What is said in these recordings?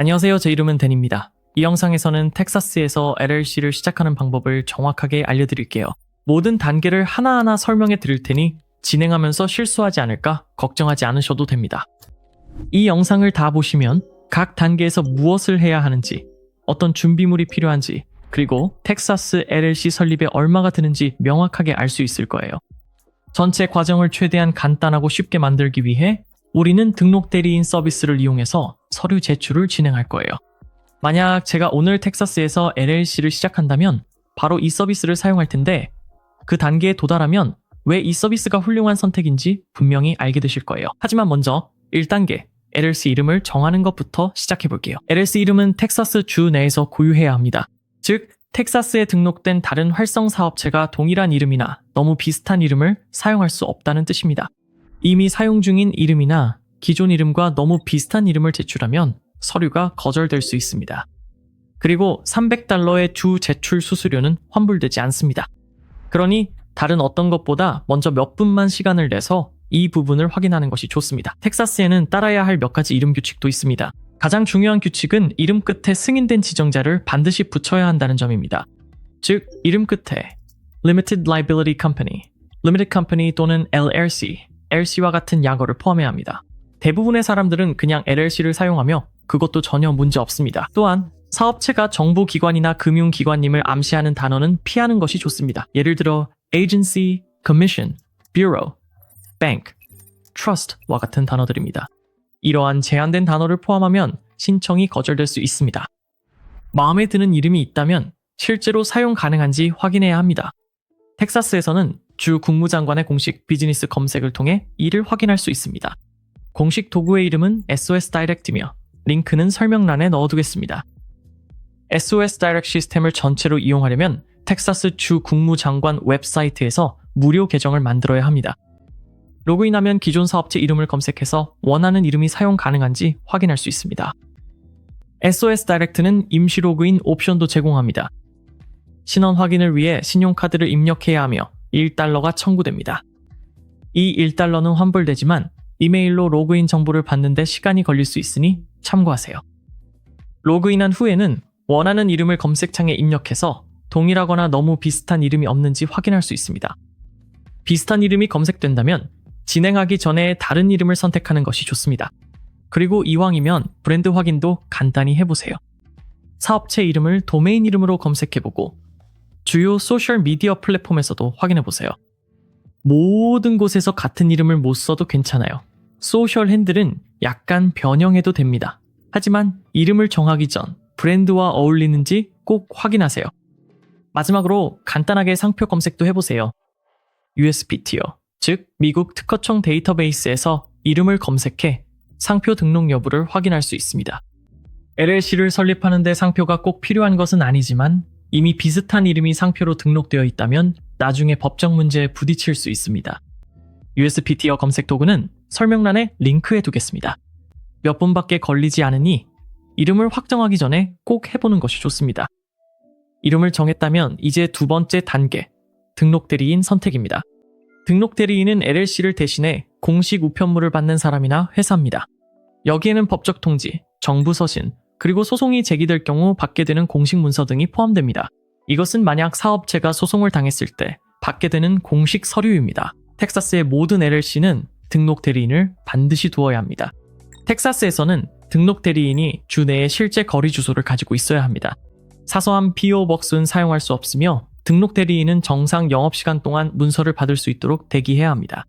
안녕하세요. 제 이름은 댄입니다. 이 영상에서는 텍사스에서 LLC를 시작하는 방법을 정확하게 알려드릴게요. 모든 단계를 하나하나 설명해 드릴 테니 진행하면서 실수하지 않을까 걱정하지 않으셔도 됩니다. 이 영상을 다 보시면 각 단계에서 무엇을 해야 하는지, 어떤 준비물이 필요한지, 그리고 텍사스 LLC 설립에 얼마가 드는지 명확하게 알 수 있을 거예요. 전체 과정을 최대한 간단하고 쉽게 만들기 위해 우리는 등록 대리인 서비스를 이용해서 서류 제출을 진행할 거예요. 만약 제가 오늘 텍사스에서 LLC를 시작한다면 바로 이 서비스를 사용할 텐데 그 단계에 도달하면 왜 이 서비스가 훌륭한 선택인지 분명히 알게 되실 거예요. 하지만 먼저 1단계 LLC 이름을 정하는 것부터 시작해 볼게요. LLC 이름은 텍사스 주 내에서 고유해야 합니다. 즉, 텍사스에 등록된 다른 활성 사업체가 동일한 이름이나 너무 비슷한 이름을 사용할 수 없다는 뜻입니다. 이미 사용 중인 이름이나 기존 이름과 너무 비슷한 이름을 제출하면 서류가 거절될 수 있습니다. 그리고 $300의 주 제출 수수료는 환불되지 않습니다. 그러니 다른 어떤 것보다 먼저 몇 분만 시간을 내서 이 부분을 확인하는 것이 좋습니다. 텍사스에는 따라야 할 몇 가지 이름 규칙도 있습니다. 가장 중요한 규칙은 이름 끝에 승인된 지정자를 반드시 붙여야 한다는 점입니다. 즉, 이름 끝에 Limited Liability Company, Limited Company 또는 LLC, LC와 같은 약어를 포함해야 합니다. 대부분의 사람들은 그냥 LLC를 사용하며 그것도 전혀 문제 없습니다. 또한 사업체가 정부기관이나 금융기관님을 암시하는 단어는 피하는 것이 좋습니다. 예를 들어 agency, commission, bureau, bank, trust와 같은 단어들입니다. 이러한 제한된 단어를 포함하면 신청이 거절될 수 있습니다. 마음에 드는 이름이 있다면 실제로 사용 가능한지 확인해야 합니다. 텍사스에서는 주 국무장관의 공식 비즈니스 검색을 통해 이를 확인할 수 있습니다. 공식 도구의 이름은 SOS Direct이며 링크는 설명란에 넣어두겠습니다. SOS Direct 시스템을 전체로 이용하려면 텍사스 주 국무장관 웹사이트에서 무료 계정을 만들어야 합니다. 로그인하면 기존 사업체 이름을 검색해서 원하는 이름이 사용 가능한지 확인할 수 있습니다. SOS Direct는 임시 로그인 옵션도 제공합니다. 신원 확인을 위해 신용카드를 입력해야 하며 $1가 청구됩니다. 이 $1는 환불되지만 이메일로 로그인 정보를 받는데 시간이 걸릴 수 있으니 참고하세요. 로그인한 후에는 원하는 이름을 검색창에 입력해서 동일하거나 너무 비슷한 이름이 없는지 확인할 수 있습니다. 비슷한 이름이 검색된다면 진행하기 전에 다른 이름을 선택하는 것이 좋습니다. 그리고 이왕이면 브랜드 확인도 간단히 해보세요. 사업체 이름을 도메인 이름으로 검색해보고 주요 소셜미디어 플랫폼에서도 확인해보세요. 모든 곳에서 같은 이름을 못 써도 괜찮아요. 소셜 핸들은 약간 변형해도 됩니다. 하지만 이름을 정하기 전 브랜드와 어울리는지 꼭 확인하세요. 마지막으로 간단하게 상표 검색도 해보세요. USPTO, 즉 미국 특허청 데이터베이스에서 이름을 검색해 상표 등록 여부를 확인할 수 있습니다. LLC를 설립하는데 상표가 꼭 필요한 것은 아니지만 이미 비슷한 이름이 상표로 등록되어 있다면 나중에 법적 문제에 부딪힐 수 있습니다. USPTO 검색 도구는 설명란에 링크해 두겠습니다. 몇 분밖에 걸리지 않으니 이름을 확정하기 전에 꼭 해보는 것이 좋습니다. 이름을 정했다면 이제 두 번째 단계, 등록 대리인 선택입니다. 등록 대리인은 LLC를 대신해 공식 우편물을 받는 사람이나 회사입니다. 여기에는 법적 통지, 정부 서신, 그리고 소송이 제기될 경우 받게 되는 공식 문서 등이 포함됩니다. 이것은 만약 사업체가 소송을 당했을 때 받게 되는 공식 서류입니다. 텍사스의 모든 LLC는 등록 대리인을 반드시 두어야 합니다. 텍사스에서는 등록 대리인이 주 내에 실제 거리 주소를 가지고 있어야 합니다. 사소한 PO Box는 사용할 수 없으며 등록 대리인은 정상 영업시간 동안 문서를 받을 수 있도록 대기해야 합니다.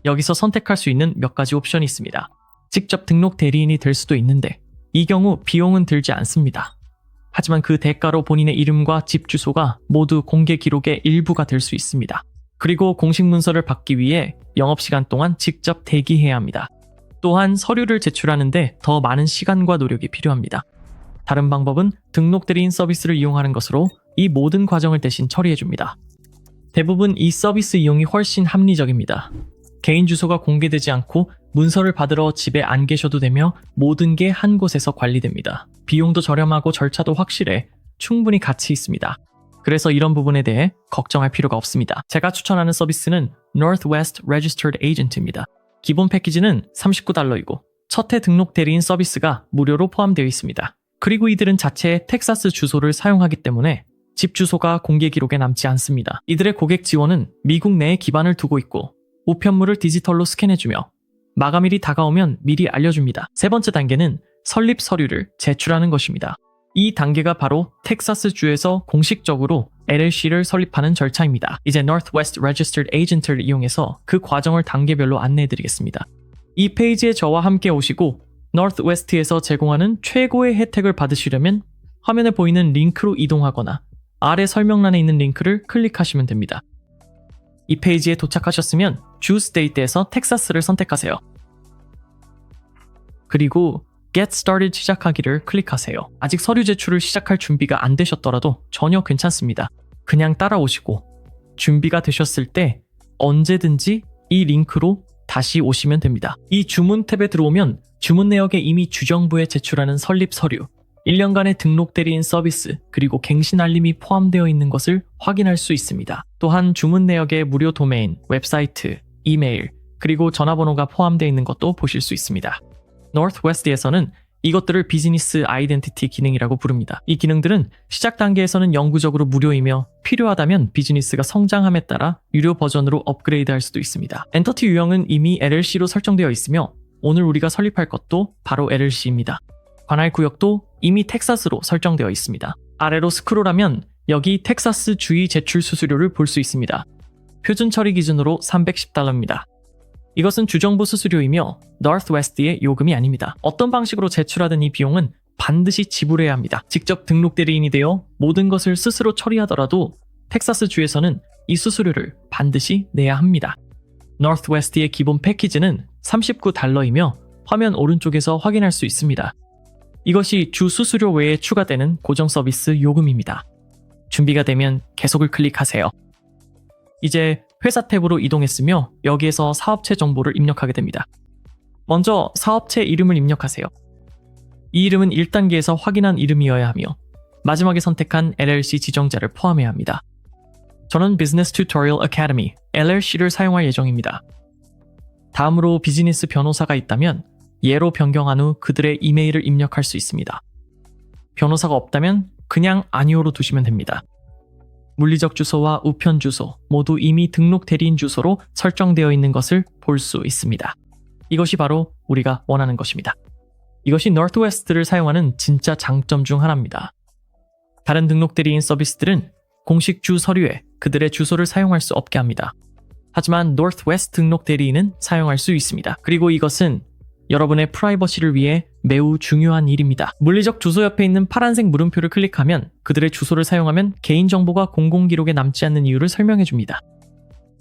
여기서 선택할 수 있는 몇 가지 옵션이 있습니다. 직접 등록 대리인이 될 수도 있는데 이 경우 비용은 들지 않습니다. 하지만 그 대가로 본인의 이름과 집 주소가 모두 공개 기록의 일부가 될 수 있습니다. 그리고 공식 문서를 받기 위해 영업시간 동안 직접 대기해야 합니다. 또한 서류를 제출하는데 더 많은 시간과 노력이 필요합니다. 다른 방법은 등록 대리인 서비스를 이용하는 것으로 이 모든 과정을 대신 처리해줍니다. 대부분 이 서비스 이용이 훨씬 합리적입니다. 개인 주소가 공개되지 않고 문서를 받으러 집에 안 계셔도 되며 모든 게 한 곳에서 관리됩니다. 비용도 저렴하고 절차도 확실해 충분히 가치 있습니다. 그래서 이런 부분에 대해 걱정할 필요가 없습니다. 제가 추천하는 서비스는 Northwest Registered Agent입니다. 기본 패키지는 $39이고 첫 해 등록 대리인 서비스가 무료로 포함되어 있습니다. 그리고 이들은 자체 텍사스 주소를 사용하기 때문에 집 주소가 공개 기록에 남지 않습니다. 이들의 고객 지원은 미국 내에 기반을 두고 있고 우편물을 디지털로 스캔해주며 마감일이 다가오면 미리 알려줍니다. 세 번째 단계는 설립 서류를 제출하는 것입니다. 이 단계가 바로 텍사스주에서 공식적으로 LLC를 설립하는 절차입니다. 이제 Northwest Registered Agent를 이용해서 그 과정을 단계별로 안내해드리겠습니다. 이 페이지에 저와 함께 오시고 Northwest에서 제공하는 최고의 혜택을 받으시려면 화면에 보이는 링크로 이동하거나 아래 설명란에 있는 링크를 클릭하시면 됩니다. 이 페이지에 도착하셨으면 주 스테이트에서 텍사스를 선택하세요. 그리고 Get Started 시작하기를 클릭하세요. 아직 서류 제출을 시작할 준비가 안 되셨더라도 전혀 괜찮습니다. 그냥 따라오시고 준비가 되셨을 때 언제든지 이 링크로 다시 오시면 됩니다. 이 주문 탭에 들어오면 주문 내역에 이미 주정부에 제출하는 설립 서류, 1년간의 등록 대리인 서비스, 그리고 갱신 알림이 포함되어 있는 것을 확인할 수 있습니다. 또한 주문 내역에 무료 도메인, 웹사이트, 이메일, 그리고 전화번호가 포함되어 있는 것도 보실 수 있습니다. Northwest에서는 이것들을 비즈니스 아이덴티티 기능이라고 부릅니다. 이 기능들은 시작 단계에서는 영구적으로 무료이며 필요하다면 비즈니스가 성장함에 따라 유료 버전으로 업그레이드할 수도 있습니다. 엔터티 유형은 이미 LLC로 설정되어 있으며 오늘 우리가 설립할 것도 바로 LLC입니다. 관할 구역도 이미 텍사스로 설정되어 있습니다. 아래로 스크롤하면 여기 텍사스 주의 제출 수수료를 볼 수 있습니다. 표준 처리 기준으로 $310입니다. 이것은 주정부 수수료이며 Northwest의 요금이 아닙니다. 어떤 방식으로 제출하든 이 비용은 반드시 지불해야 합니다. 직접 등록 대리인이 되어 모든 것을 스스로 처리하더라도 텍사스 주에서는 이 수수료를 반드시 내야 합니다. Northwest의 기본 패키지는 $39이며 화면 오른쪽에서 확인할 수 있습니다. 이것이 주 수수료 외에 추가되는 고정 서비스 요금입니다. 준비가 되면 계속을 클릭하세요. 이제 회사 탭으로 이동했으며 여기에서 사업체 정보를 입력하게 됩니다. 먼저 사업체 이름을 입력하세요. 이 이름은 1단계에서 확인한 이름이어야 하며 마지막에 선택한 LLC 지정자를 포함해야 합니다. 저는 Business Tutorial Academy, LLC를 사용할 예정입니다. 다음으로 비즈니스 변호사가 있다면 예로 변경한 후 그들의 이메일을 입력할 수 있습니다. 변호사가 없다면 그냥 아니오로 두시면 됩니다. 물리적 주소와 우편 주소 모두 이미 등록 대리인 주소로 설정되어 있는 것을 볼 수 있습니다. 이것이 바로 우리가 원하는 것입니다. 이것이 Northwest를 사용하는 진짜 장점 중 하나입니다. 다른 등록 대리인 서비스들은 공식 주 서류에 그들의 주소를 사용할 수 없게 합니다. 하지만 Northwest 등록 대리인은 사용할 수 있습니다. 그리고 이것은 여러분의 프라이버시를 위해 매우 중요한 일입니다. 물리적 주소 옆에 있는 파란색 물음표를 클릭하면 그들의 주소를 사용하면 개인정보가 공공기록에 남지 않는 이유를 설명해 줍니다.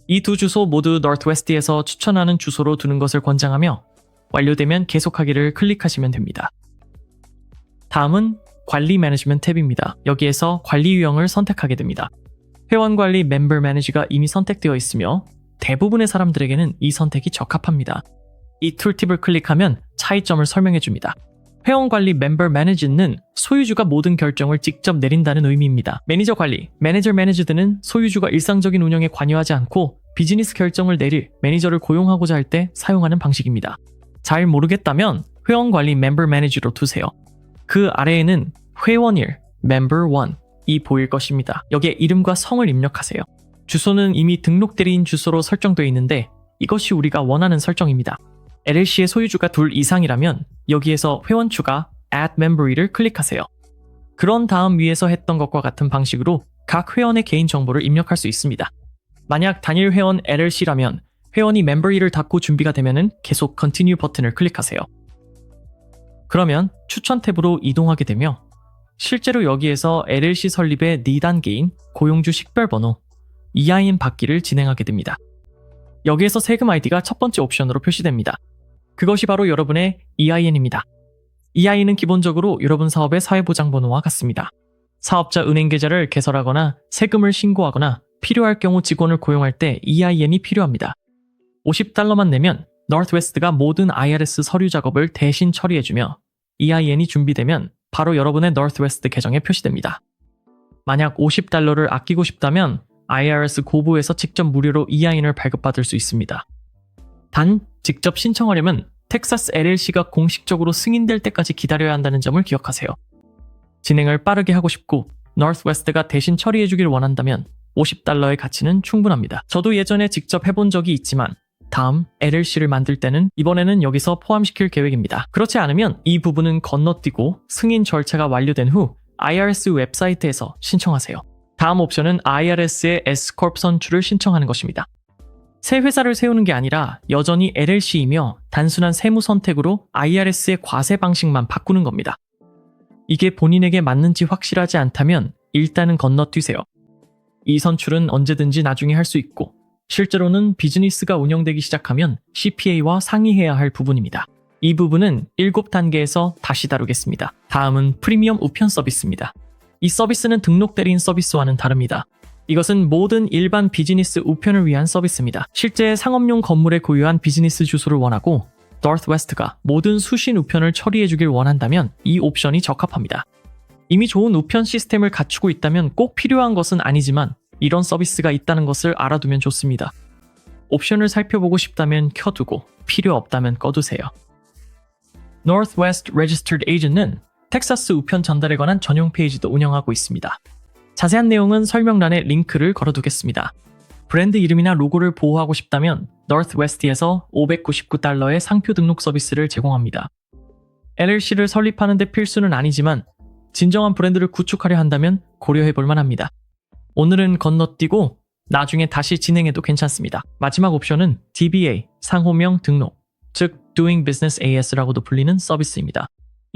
이 두 주소 모두 Northwest에서 추천하는 주소로 두는 것을 권장하며 완료되면 계속하기를 클릭하시면 됩니다. 다음은 관리 매니지먼트 탭입니다. 여기에서 관리 유형을 선택하게 됩니다. 회원관리 멤버 매니지가 이미 선택되어 있으며 대부분의 사람들에게는 이 선택이 적합합니다. 이 툴팁을 클릭하면 차이점을 설명해 줍니다. 회원관리 멤버 매니지는 소유주가 모든 결정을 직접 내린다는 의미입니다. 매니저 관리, 매니저 매니지드는 소유주가 일상적인 운영에 관여하지 않고 비즈니스 결정을 내릴 매니저를 고용하고자 할 때 사용하는 방식입니다. 잘 모르겠다면 회원관리 멤버 매니지로 두세요. 그 아래에는 회원일, 멤버 1이 보일 것입니다. 여기에 이름과 성을 입력하세요. 주소는 이미 등록 대리인 주소로 설정되어 있는데 이것이 우리가 원하는 설정입니다. LLC의 소유주가 둘 이상이라면 여기에서 회원 추가 Add Member를 클릭하세요. 그런 다음 위에서 했던 것과 같은 방식으로 각 회원의 개인 정보를 입력할 수 있습니다. 만약 단일 회원 LLC라면 회원이 멤버를 닫고 준비가 되면 계속 Continue 버튼을 클릭하세요. 그러면 추천 탭으로 이동하게 되며 실제로 여기에서 LLC 설립의 2단계인 고용주 식별번호 EIN 받기를 진행하게 됩니다. 여기에서 세금 ID가 첫 번째 옵션으로 표시됩니다. 그것이 바로 여러분의 EIN입니다. EIN은 기본적으로 여러분 사업의 사회보장번호와 같습니다. 사업자 은행 계좌를 개설하거나 세금을 신고하거나 필요할 경우 직원을 고용할 때 EIN이 필요합니다. $50만 내면 Northwest가 모든 IRS 서류 작업을 대신 처리해주며 EIN이 준비되면 바로 여러분의 Northwest 계정에 표시됩니다. 만약 $50를 아끼고 싶다면 IRS 고부에서 직접 무료로 EIN을 발급받을 수 있습니다. 단, 직접 신청하려면 텍사스 LLC가 공식적으로 승인될 때까지 기다려야 한다는 점을 기억하세요. 진행을 빠르게 하고 싶고 노스웨스트가 대신 처리해주길 원한다면 $50의 가치는 충분합니다. 저도 예전에 직접 해본 적이 있지만 다음 LLC를 만들 때는 이번에는 여기서 포함시킬 계획입니다. 그렇지 않으면 이 부분은 건너뛰고 승인 절차가 완료된 후 IRS 웹사이트에서 신청하세요. 다음 옵션은 IRS의 Scorp 선출을 신청하는 것입니다. 새 회사를 세우는 게 아니라 여전히 LLC이며 단순한 세무 선택으로 IRS의 과세 방식만 바꾸는 겁니다. 이게 본인에게 맞는지 확실하지 않다면 일단은 건너뛰세요. 이 선출은 언제든지 나중에 할 수 있고 실제로는 비즈니스가 운영되기 시작하면 CPA와 상의해야 할 부분입니다. 이 부분은 7단계에서 다시 다루겠습니다. 다음은 프리미엄 우편 서비스입니다. 이 서비스는 등록 대리인 서비스와는 다릅니다. 이것은 모든 일반 비즈니스 우편을 위한 서비스입니다. 실제 상업용 건물에 고유한 비즈니스 주소를 원하고 노스웨스트가 모든 수신 우편을 처리해주길 원한다면 이 옵션이 적합합니다. 이미 좋은 우편 시스템을 갖추고 있다면 꼭 필요한 것은 아니지만 이런 서비스가 있다는 것을 알아두면 좋습니다. 옵션을 살펴보고 싶다면 켜두고 필요 없다면 꺼두세요. Northwest Registered Agent는 텍사스 우편 전달에 관한 전용 페이지도 운영하고 있습니다. 자세한 내용은 설명란에 링크를 걸어두겠습니다. 브랜드 이름이나 로고를 보호하고 싶다면 노스웨스트에서 $599의 상표 등록 서비스를 제공합니다. LLC를 설립하는 데 필수는 아니지만 진정한 브랜드를 구축하려 한다면 고려해볼 만합니다. 오늘은 건너뛰고 나중에 다시 진행해도 괜찮습니다. 마지막 옵션은 DBA, 상호명 등록, 즉 Doing Business AS라고도 불리는 서비스입니다.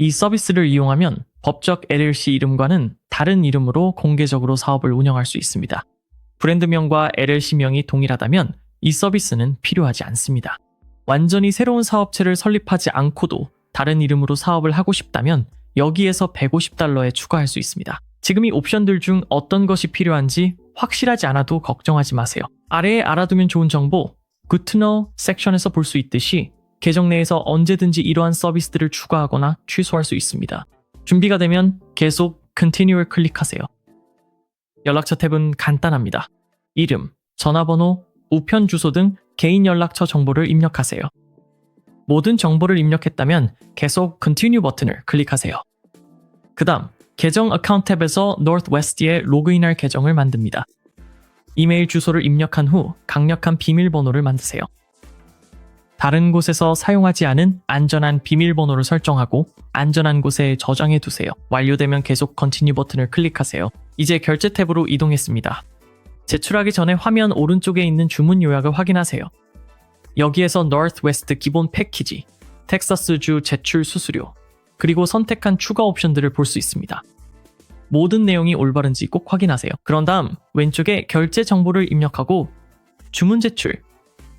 이 서비스를 이용하면 법적 LLC 이름과는 다른 이름으로 공개적으로 사업을 운영할 수 있습니다. 브랜드명과 LLC명이 동일하다면 이 서비스는 필요하지 않습니다. 완전히 새로운 사업체를 설립하지 않고도 다른 이름으로 사업을 하고 싶다면 여기에서 $150에 추가할 수 있습니다. 지금 이 옵션들 중 어떤 것이 필요한지 확실하지 않아도 걱정하지 마세요. 아래에 알아두면 좋은 정보, Good to know 섹션에서 볼 수 있듯이 계정 내에서 언제든지 이러한 서비스들을 추가하거나 취소할 수 있습니다. 준비가 되면 계속 Continue를 클릭하세요. 연락처 탭은 간단합니다. 이름, 전화번호, 우편 주소 등 개인 연락처 정보를 입력하세요. 모든 정보를 입력했다면 계속 Continue 버튼을 클릭하세요. 그 다음 계정 어카운트 탭에서 Northwest에 로그인할 계정을 만듭니다. 이메일 주소를 입력한 후 강력한 비밀번호를 만드세요. 다른 곳에서 사용하지 않은 안전한 비밀번호를 설정하고 안전한 곳에 저장해 두세요. 완료되면 계속 Continue 버튼을 클릭하세요. 이제 결제 탭으로 이동했습니다. 제출하기 전에 화면 오른쪽에 있는 주문 요약을 확인하세요. 여기에서 Northwest 기본 패키지, 텍사스주 제출 수수료, 그리고 선택한 추가 옵션들을 볼 수 있습니다. 모든 내용이 올바른지 꼭 확인하세요. 그런 다음 왼쪽에 결제 정보를 입력하고 주문 제출,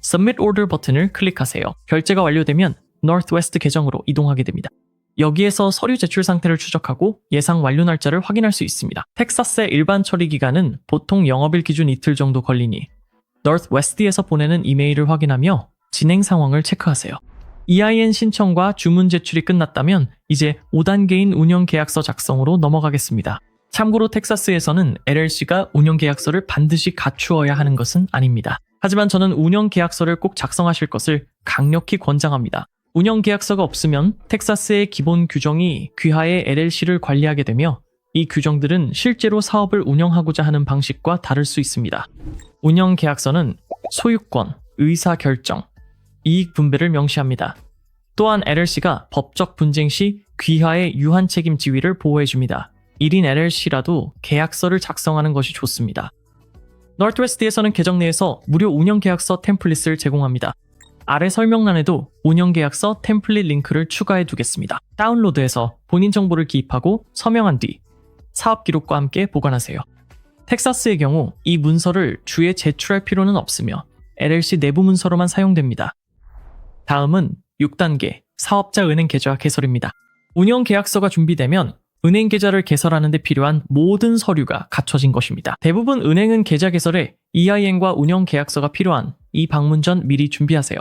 Submit Order 버튼을 클릭하세요. 결제가 완료되면 Northwest 계정으로 이동하게 됩니다. 여기에서 서류 제출 상태를 추적하고 예상 완료 날짜를 확인할 수 있습니다. 텍사스의 일반 처리 기간은 보통 영업일 기준 이틀 정도 걸리니 Northwest에서 보내는 이메일을 확인하며 진행 상황을 체크하세요. EIN 신청과 주문 제출이 끝났다면 이제 5단계인 운영계약서 작성으로 넘어가겠습니다. 참고로 텍사스에서는 LLC가 운영계약서를 반드시 갖추어야 하는 것은 아닙니다. 하지만 저는 운영계약서를 꼭 작성하실 것을 강력히 권장합니다. 운영계약서가 없으면 텍사스의 기본 규정이 귀하의 LLC를 관리하게 되며 이 규정들은 실제로 사업을 운영하고자 하는 방식과 다를 수 있습니다. 운영계약서는 소유권, 의사결정, 이익 분배를 명시합니다. 또한 LLC가 법적 분쟁 시 귀하의 유한 책임 지위를 보호해줍니다. 1인 LLC라도 계약서를 작성하는 것이 좋습니다. 노스웨스트에서는 계정 내에서 무료 운영계약서 템플릿을 제공합니다. 아래 설명란에도 운영계약서 템플릿 링크를 추가해 두겠습니다. 다운로드해서 본인 정보를 기입하고 서명한 뒤 사업 기록과 함께 보관하세요. 텍사스의 경우 이 문서를 주에 제출할 필요는 없으며 LLC 내부 문서로만 사용됩니다. 다음은 6단계 사업자 은행 계좌 개설입니다. 운영계약서가 준비되면 은행 계좌를 개설하는 데 필요한 모든 서류가 갖춰진 것입니다. 대부분 은행은 계좌 개설에 EIN과 운영계약서가 필요한 이 방문 전 미리 준비하세요.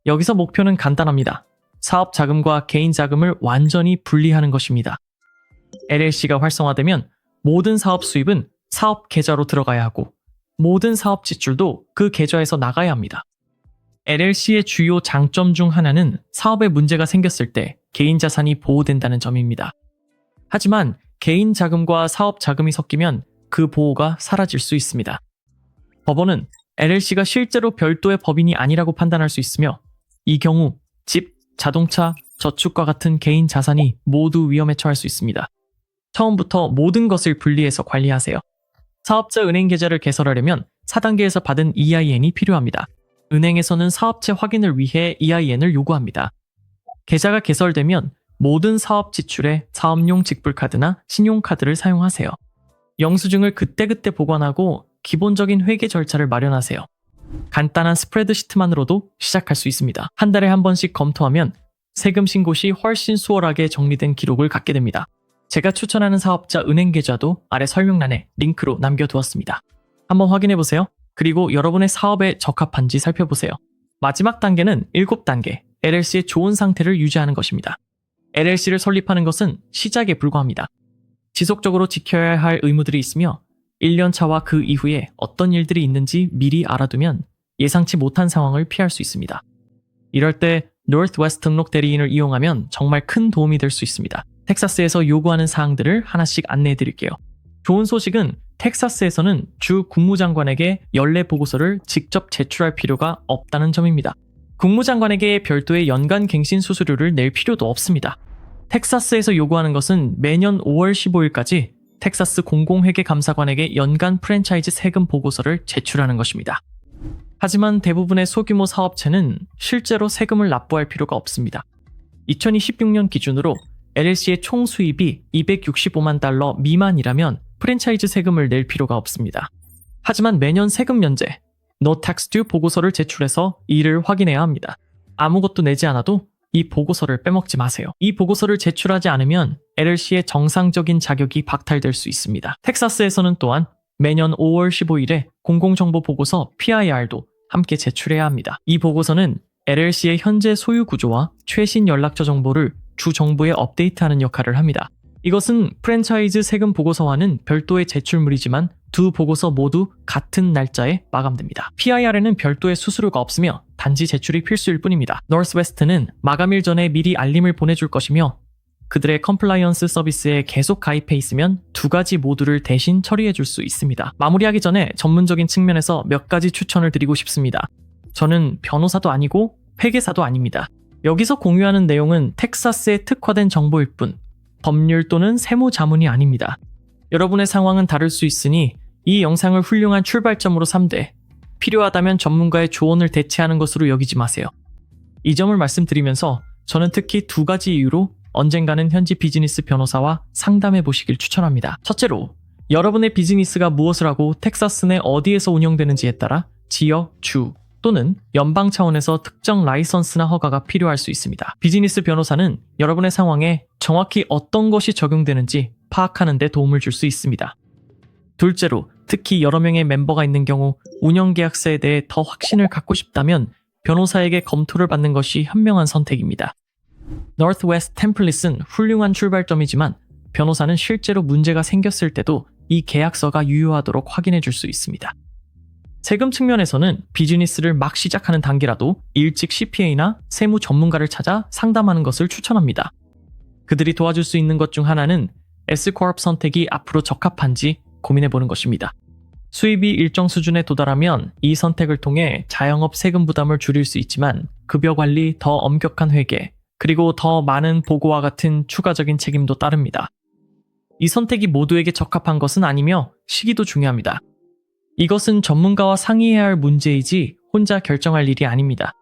여기서 목표는 간단합니다. 사업 자금과 개인 자금을 완전히 분리하는 것입니다. LLC가 활성화되면 모든 사업 수입은 사업 계좌로 들어가야 하고 모든 사업 지출도 그 계좌에서 나가야 합니다. LLC의 주요 장점 중 하나는 사업에 문제가 생겼을 때 개인 자산이 보호된다는 점입니다. 하지만 개인 자금과 사업 자금이 섞이면 그 보호가 사라질 수 있습니다. 법원은 LLC가 실제로 별도의 법인이 아니라고 판단할 수 있으며 이 경우 집, 자동차, 저축과 같은 개인 자산이 모두 위험에 처할 수 있습니다. 처음부터 모든 것을 분리해서 관리하세요. 사업자 은행 계좌를 개설하려면 4단계에서 받은 EIN이 필요합니다. 은행에서는 사업체 확인을 위해 EIN을 요구합니다. 계좌가 개설되면 모든 사업 지출에 사업용 직불카드나 신용카드를 사용하세요. 영수증을 그때그때 보관하고 기본적인 회계 절차를 마련하세요. 간단한 스프레드시트만으로도 시작할 수 있습니다. 한 달에 한 번씩 검토하면 세금 신고 시 훨씬 수월하게 정리된 기록을 갖게 됩니다. 제가 추천하는 사업자 은행 계좌도 아래 설명란에 링크로 남겨두었습니다. 한번 확인해보세요. 그리고 여러분의 사업에 적합한지 살펴보세요. 마지막 단계는 7단계, LLC의 좋은 상태를 유지하는 것입니다. LLC를 설립하는 것은 시작에 불과합니다. 지속적으로 지켜야 할 의무들이 있으며 1년 차와 그 이후에 어떤 일들이 있는지 미리 알아두면 예상치 못한 상황을 피할 수 있습니다. 이럴 때 노스웨스트 등록 대리인을 이용하면 정말 큰 도움이 될 수 있습니다. 텍사스에서 요구하는 사항들을 하나씩 안내해 드릴게요. 좋은 소식은 텍사스에서는 주 국무장관에게 연례 보고서를 직접 제출할 필요가 없다는 점입니다. 국무장관에게 별도의 연간 갱신 수수료를 낼 필요도 없습니다. 텍사스에서 요구하는 것은 매년 5월 15일까지 텍사스 공공회계감사관에게 연간 프랜차이즈 세금 보고서를 제출하는 것입니다. 하지만 대부분의 소규모 사업체는 실제로 세금을 납부할 필요가 없습니다. 2026년 기준으로 LLC의 총 수입이 $265만 미만이라면 프랜차이즈 세금을 낼 필요가 없습니다. 하지만 매년 세금 면제, No Tax Due 보고서를 제출해서 이를 확인해야 합니다. 아무것도 내지 않아도 이 보고서를 빼먹지 마세요. 이 보고서를 제출하지 않으면 LLC의 정상적인 자격이 박탈될 수 있습니다. 텍사스에서는 또한 매년 5월 15일에 공공정보 보고서 PIR도 함께 제출해야 합니다. 이 보고서는 LLC의 현재 소유 구조와 최신 연락처 정보를 주 정부에 업데이트하는 역할을 합니다. 이것은 프랜차이즈 세금 보고서와는 별도의 제출물이지만 두 보고서 모두 같은 날짜에 마감됩니다. PIR에는 별도의 수수료가 없으며 단지 제출이 필수일 뿐입니다. 노스웨스트는 마감일 전에 미리 알림을 보내줄 것이며 그들의 컴플라이언스 서비스에 계속 가입해 있으면 두 가지 모두를 대신 처리해 줄 수 있습니다. 마무리하기 전에 전문적인 측면에서 몇 가지 추천을 드리고 싶습니다. 저는 변호사도 아니고 회계사도 아닙니다. 여기서 공유하는 내용은 텍사스에 특화된 정보일 뿐 법률 또는 세무 자문이 아닙니다. 여러분의 상황은 다를 수 있으니 이 영상을 훌륭한 출발점으로 삼되 필요하다면 전문가의 조언을 대체하는 것으로 여기지 마세요. 이 점을 말씀드리면서 저는 특히 두 가지 이유로 언젠가는 현지 비즈니스 변호사와 상담해 보시길 추천합니다. 첫째로, 여러분의 비즈니스가 무엇을 하고 텍사스 내 어디에서 운영되는지에 따라 지역, 주 또는 연방 차원에서 특정 라이선스나 허가가 필요할 수 있습니다. 비즈니스 변호사는 여러분의 상황에 정확히 어떤 것이 적용되는지 파악하는 데 도움을 줄 수 있습니다. 둘째로, 특히 여러 명의 멤버가 있는 경우 운영계약서에 대해 더 확신을 갖고 싶다면 변호사에게 검토를 받는 것이 현명한 선택입니다. 노스웨스트 템플릿은 훌륭한 출발점이지만 변호사는 실제로 문제가 생겼을 때도 이 계약서가 유효하도록 확인해 줄 수 있습니다. 세금 측면에서는 비즈니스를 막 시작하는 단계라도 일찍 CPA나 세무 전문가를 찾아 상담하는 것을 추천합니다. 그들이 도와줄 수 있는 것 중 하나는 Scorp 선택이 앞으로 적합한지 고민해보는 것입니다. 수입이 일정 수준에 도달하면 이 선택을 통해 자영업 세금 부담을 줄일 수 있지만 급여 관리, 더 엄격한 회계, 그리고 더 많은 보고와 같은 추가적인 책임도 따릅니다. 이 선택이 모두에게 적합한 것은 아니며 시기도 중요합니다. 이것은 전문가와 상의해야 할 문제이지 혼자 결정할 일이 아닙니다.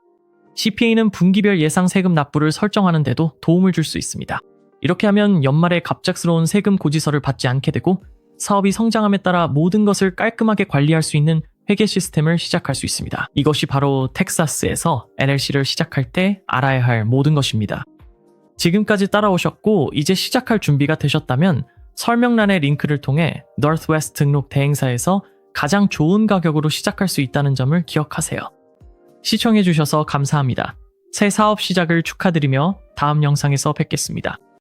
CPA는 분기별 예상 세금 납부를 설정하는 데도 도움을 줄 수 있습니다. 이렇게 하면 연말에 갑작스러운 세금 고지서를 받지 않게 되고 사업이 성장함에 따라 모든 것을 깔끔하게 관리할 수 있는 회계 시스템을 시작할 수 있습니다. 이것이 바로 텍사스에서 LLC를 시작할 때 알아야 할 모든 것입니다. 지금까지 따라오셨고 이제 시작할 준비가 되셨다면 설명란의 링크를 통해 노스웨스트 등록 대행사에서 가장 좋은 가격으로 시작할 수 있다는 점을 기억하세요. 시청해주셔서 감사합니다. 새 사업 시작을 축하드리며 다음 영상에서 뵙겠습니다.